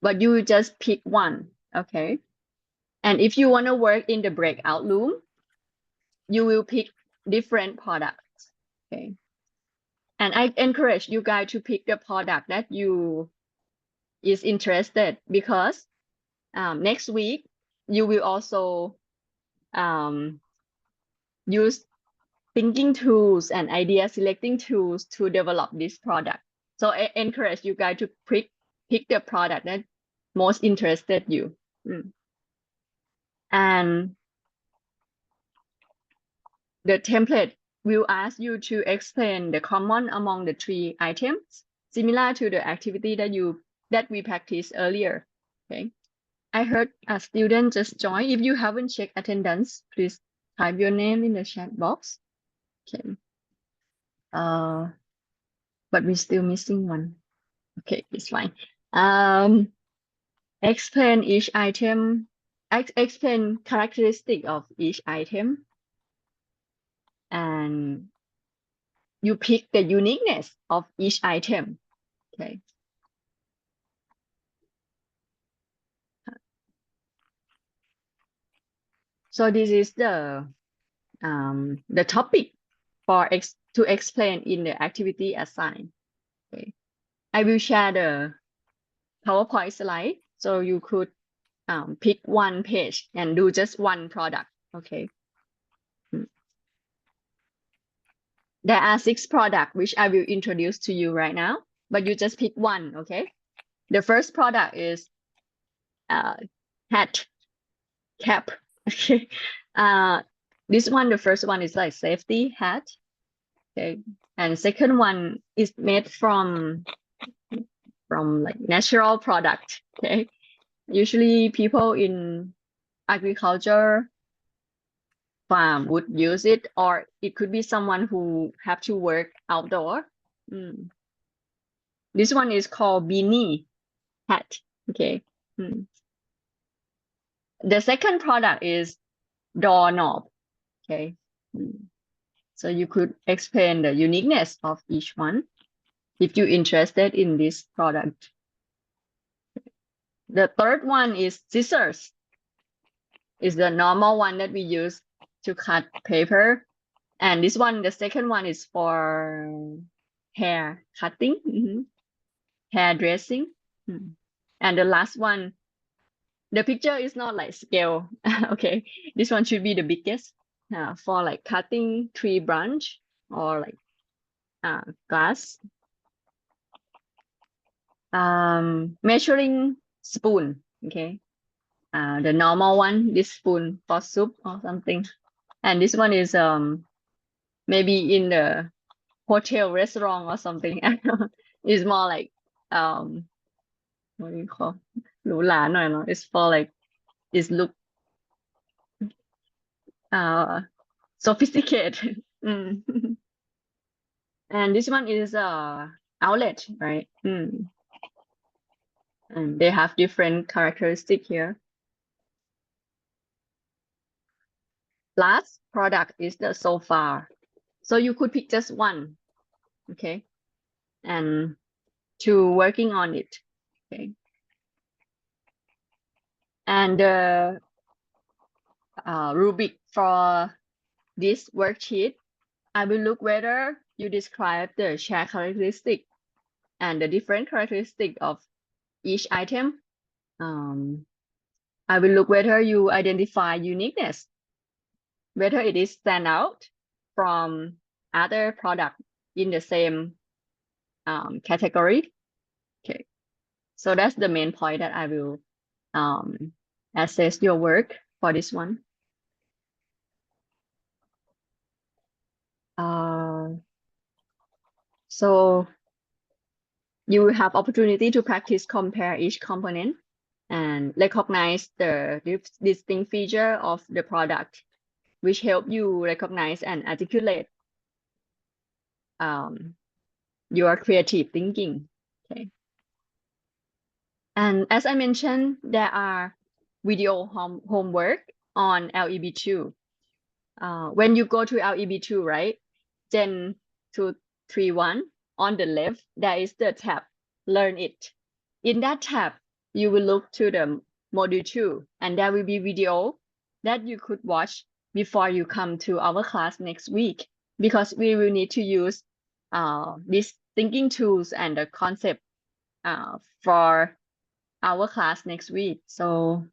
but you just pick one, okay? And if you want to work in the breakout room, you will pick different products, okay? And I encourage you guys to pick the product that you is interested, because next week you will also use thinking tools and idea selecting tools to develop this product. So I encourage you guys to pick the product that most interested you. And the template will ask you to explain the common among the 3 items, similar to the activity that we practiced earlier. Okay. I heard a student just joined. If you haven't checked attendance, please type your name in the chat box. Okay. But we're still missing one. Okay, it's fine. Explain each item. Explain characteristic of each item, and you pick the uniqueness of each item. Okay. So this is the topic for to explain in the activity assigned. Okay. I will share the PowerPoint slide, so you could pick one page and do just one product. Okay. There are 6 products which I will introduce to you right now, but you just pick one. Okay. The first product is hat, cap. Okay. This one, the first one is like safety hat. Okay. And second one is made from like natural product. Okay. Usually people in agriculture farm would use it, or it could be someone who have to work outdoor. This one is called beanie hat. Okay. The second product is doorknob. Okay. So you could explain the uniqueness of each one if you're interested in this product. The third one is scissors. Is the normal one that we use to cut paper. And this one, the second one, is for hair cutting, hair dressing. And the last one, the picture is not like scale. Okay, this one should be the biggest for like cutting tree branch or like glass. Measuring spoon. Okay, the normal one, this spoon for soup or something. And this one is maybe in the hotel restaurant or something. It's more like what do you call หรูหราหน่อย no? It's for like it's look sophisticated. And this one is outlet, right? And they have different characteristics here. Last product is the sofa. So you could pick just one, okay, and to working on it, okay. And the rubric for this worksheet, I will look whether you describe the shared characteristic and the different characteristic of each item. I will look whether you identify uniqueness, whether it is stand out from other product in the same category. Okay, so that's the main point that I will assess your work for this one. So you will have opportunity to practice compare each component and recognize the distinct feature of the product, which help you recognize and articulate your creative thinking. Okay. And as I mentioned, there are video homework on LEB2. When you go to LEB2, right? Gen 231 on the left, there is the tab Learn It. In that tab, you will look to the module 2, and there will be video that you could watch before you come to our class next week, because we will need to use these thinking tools and the concept for our class next week. So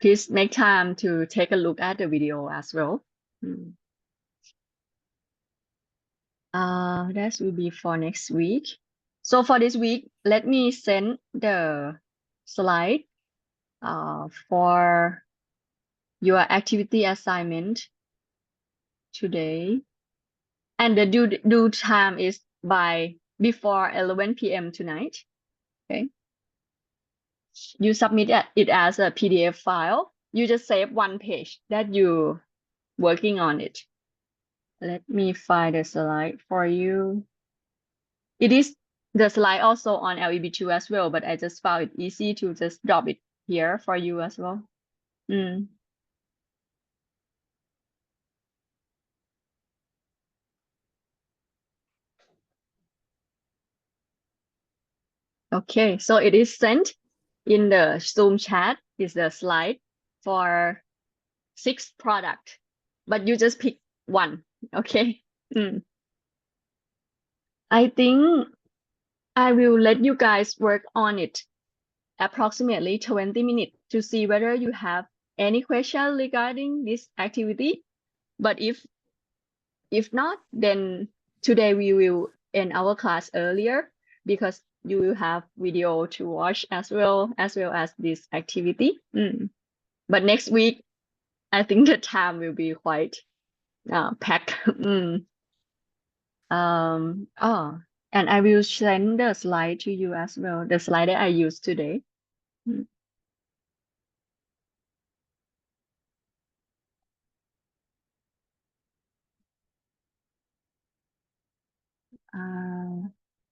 please make time to take a look at the video as well. That will be for next week. So for this week, let me send the slide for your activity assignment today. And the due time is by before 11 p.m. tonight. Okay. You submit it as a PDF file. You just save one page that you working on it. Let me find the slide for you. It is the slide also on LEB2 as well, but I just found it easy to just drop it here for you as well. Okay, so it is sent in the Zoom chat. Is the slide for 6 product, but you just pick one. Okay. I think I will let you guys work on it approximately 20 minutes to see whether you have any question regarding this activity. But if not, then today we will end our class earlier because you will have video to watch as well as this activity. But next week, I think the time will be quite packed. Oh, and I will send the slide to you as well, the slide that I used today.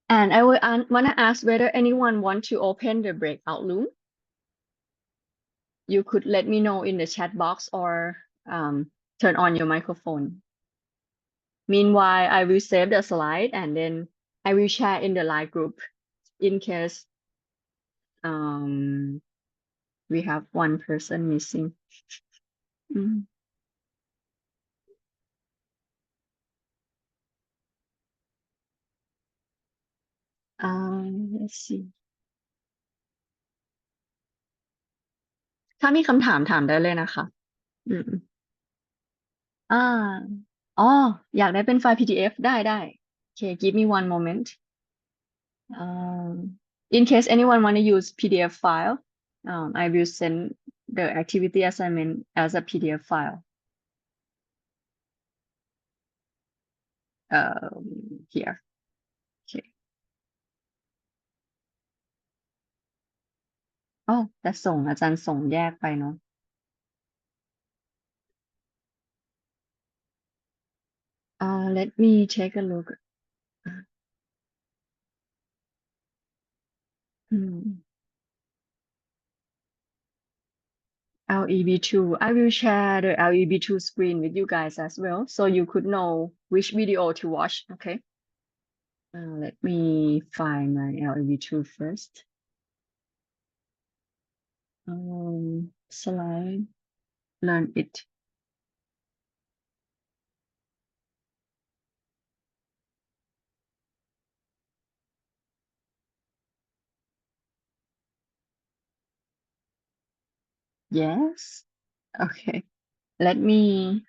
And I will want to ask whether anyone want to open the breakout room. You could let me know in the chat box or turn on your microphone. Meanwhile, I will save the slide and then I will share in the live group in case we have one person missing. Let's see. ถ้ามีคำถามถามได้เลยนะคะอ๋ออยากได้เป็นไฟล์ PDF ได้ Okay, give me one moment. In case anyone want to use PDF file, I will send the activity assignment as a PDF file. Here. Okay. Oh, แต่ส่งอาจารย์ส่งแยกไปเนาะ Let me take a look. LEB2. I will share the LEB2 screen with you guys as well, so you could know which video to watch. Okay. Let me find my LEB2 first. Slide. Learn it. Yes. Okay. Let me.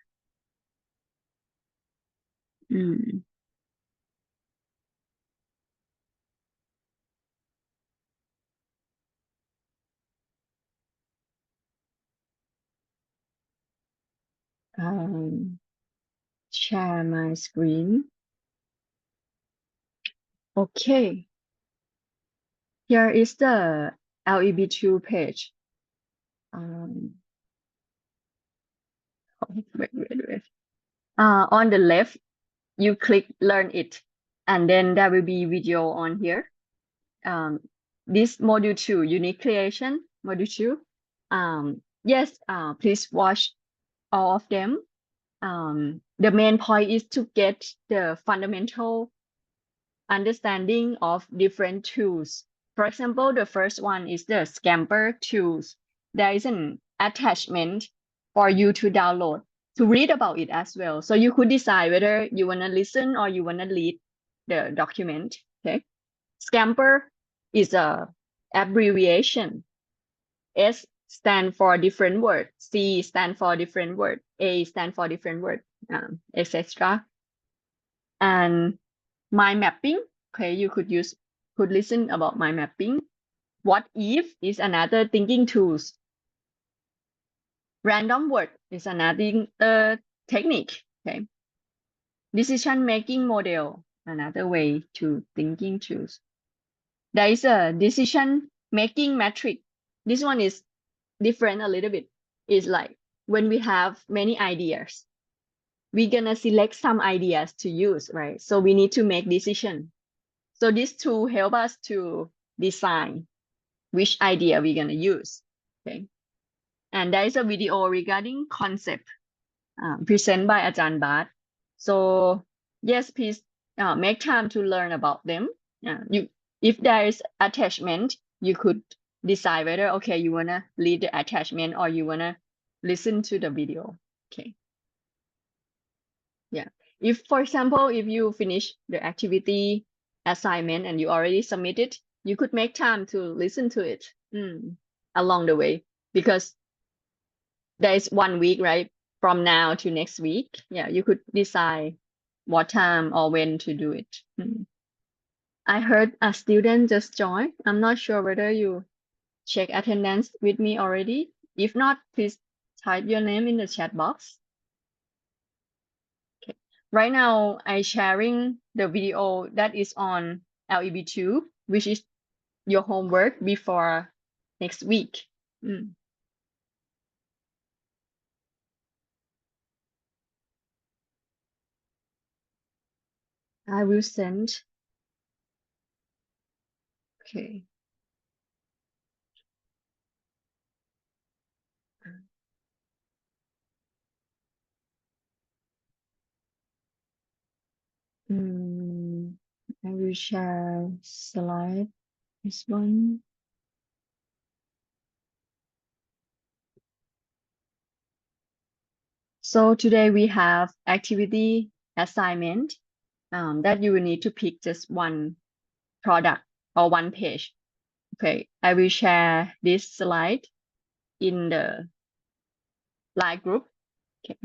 share my screen. Okay. Here is the LEB2 page. Wait. On the left, you click learn it, and then there will be video on here. This module 2, unique creation, module 2. Yes, please watch all of them. The main point is to get the fundamental understanding of different tools. For example, the first one is the Scamper tools. There is an attachment for you to download to read about it as well. So you could decide whether you want to listen or you want to read the document. Okay. Scamper is a abbreviation. S stand for different word, C stand for different word, A stand for different word, etc. And mind mapping, okay, you could listen about mind mapping. What if is another thinking tools. Random word is another technique, okay. Decision making model, another way to thinking tools. There is a decision making metric. This one is different a little bit. It's like when we have many ideas, we're gonna select some ideas to use, right? So we need to make decision. So these two help us to design which idea we're gonna use, okay? And there is a video regarding concept presented by Ajahn Bhatt. So yes, please make time to learn about them. If there is attachment, you could decide whether, okay, you wanna read the attachment or you wanna listen to the video, okay? Yeah. If, for example, if you finish the activity assignment and you already submitted, you could make time to listen to it along the way, because there is 1 week, right? From now to next week. Yeah, you could decide what time or when to do it. I heard a student just joined. I'm not sure whether you check attendance with me already. If not, please type your name in the chat box. Okay. Right now, I'm sharing the video that is on LEB2, which is your homework before next week. I will send. Okay. I will share slide. This one. So today we have activity assignment that you will need to pick just one product or one page. Okay, I will share this slide in the Line group. Okay.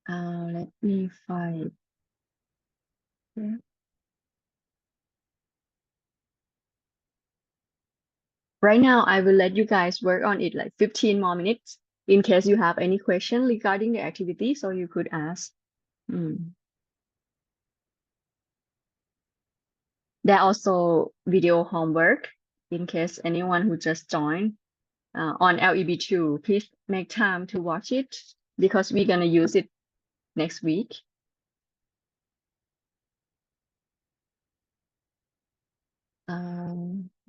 Let me find. Yeah. Right now, I will let you guys work on it like 15 more minutes in case you have any question regarding the activity, so you could ask. There are also video homework in case anyone who just joined on LEB2. Please make time to watch it because we're gonna use it next week.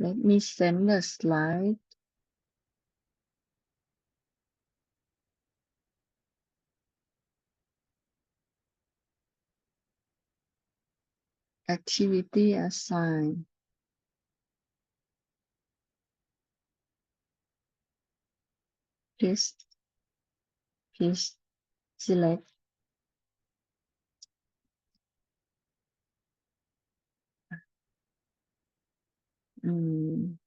Let me send the slide. Activity assigned. Please select. Okay.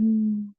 Mm.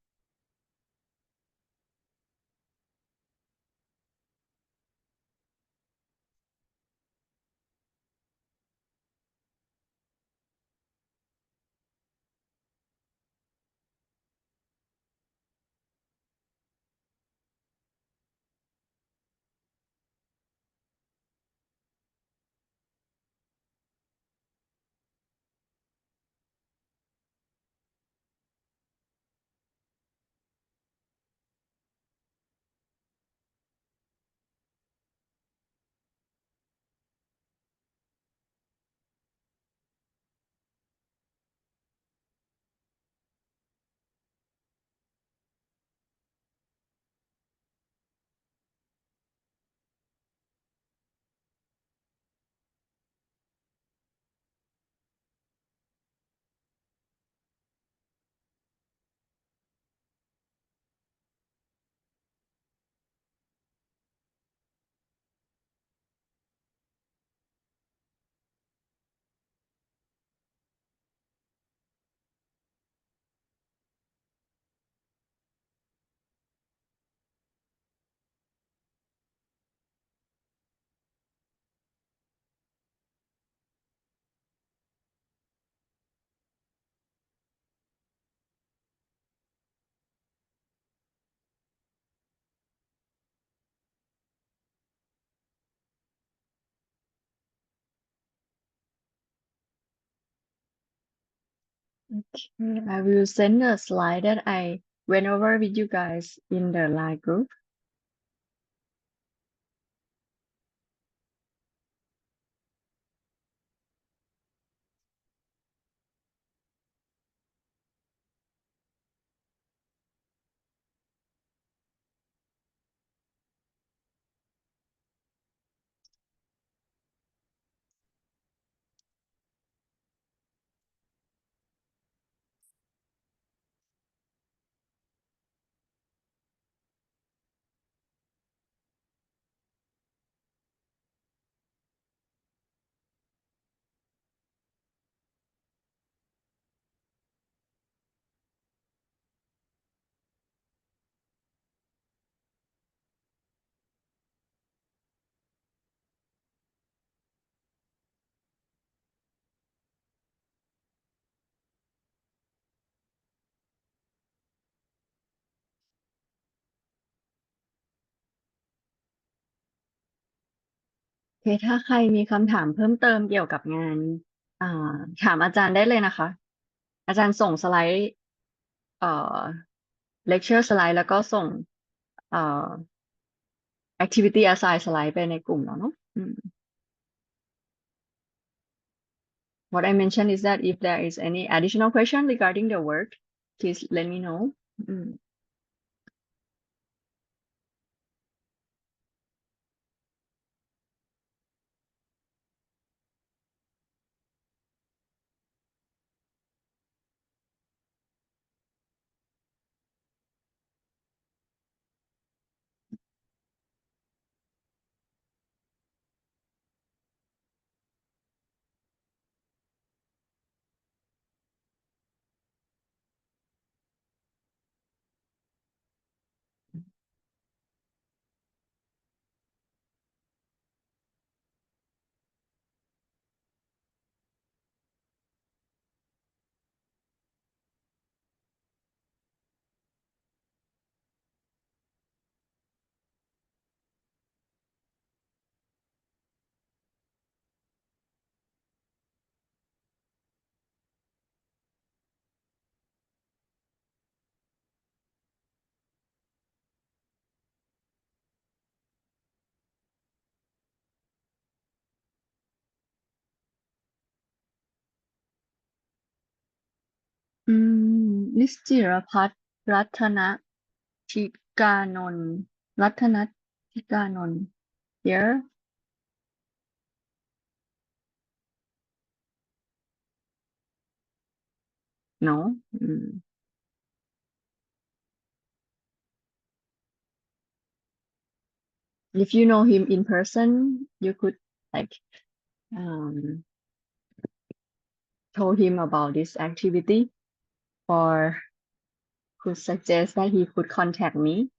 Okay, I will send a slide that I went over with you guys in the Line group. โอเคถ้าใครมีคำถามเพิ่มเติมเกี่ยวกับงานอ่าถามอาจารย์ได้เลยนะคะ อาจารย์ส่งสไลด์เอ่อ lecture สไลด์แล้วก็ส่งเอ่อ activity assign สไลด์ไปในกลุ่มแล้วเนาะWhat I mentioned is that if there is any additional question regarding the work, please let me know. อืม นิสจิรพัฒน์รัตนธิกานนท์รัตนธิกานนท์ here no อืม if you know him in person you could like um told him about this activity or could suggest that he could contact me